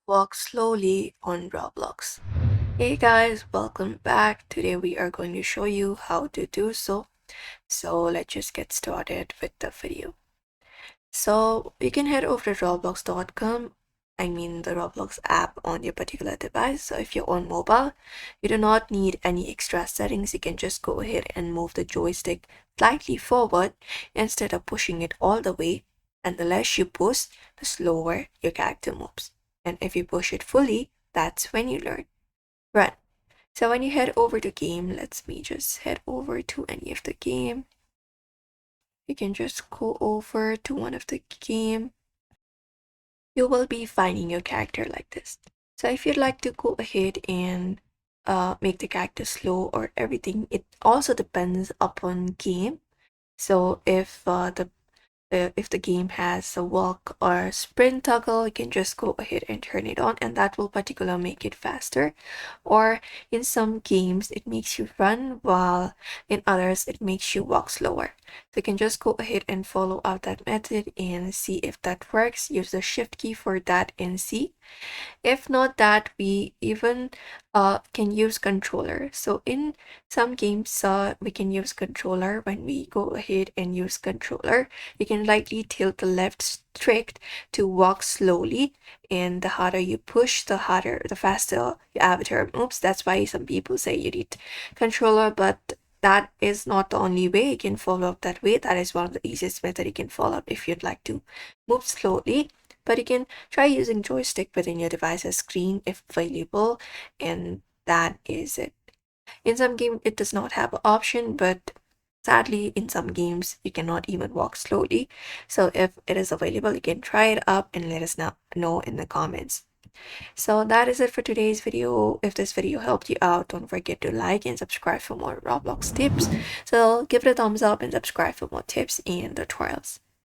walk slowly on Roblox. Hey guys, welcome back. Today we are going to show you how to do so. So let's just get started with the video. So you can head over to roblox.com, the Roblox app on your particular device. So if you're on mobile, you do not need any extra settings. You can just go ahead and move the joystick slightly forward instead of pushing it all the way. And the less you push, the slower your character moves. And if you push it fully, that's when you learn. Run. So when you head over to game, let me just head over to any of the game. You can just go over to one of the game. You will be finding your character like this. So if you'd like to go ahead and make the character slow or everything, it also depends upon game. So if the game has a walk or sprint toggle, you can just go ahead and turn it on, and that will particularly make it faster. Or in some games it makes you run, while in others it makes you walk slower. So you can just go ahead and follow out that method and see if that works. Use the shift key for that and see. If not that, we even can use controller. So in some games, we can use controller. When we go ahead and use controller, you can lightly tilt the left stick to walk slowly, and the harder you push, the faster your avatar moves. That's why some people say you need controller, but that is not the only way you can follow up that way. That is one of the easiest method you can follow up if you'd like to move slowly. But you can try using joystick within your device's screen if available, and that is it. In some games it does not have an option, but sadly in some games you cannot even walk slowly. So if it is available, you can try it up and let us know in the comments. So that is it for today's video. If this video helped you out, don't forget to like and subscribe for more Roblox tips. So give it a thumbs up and subscribe for more tips and tutorials.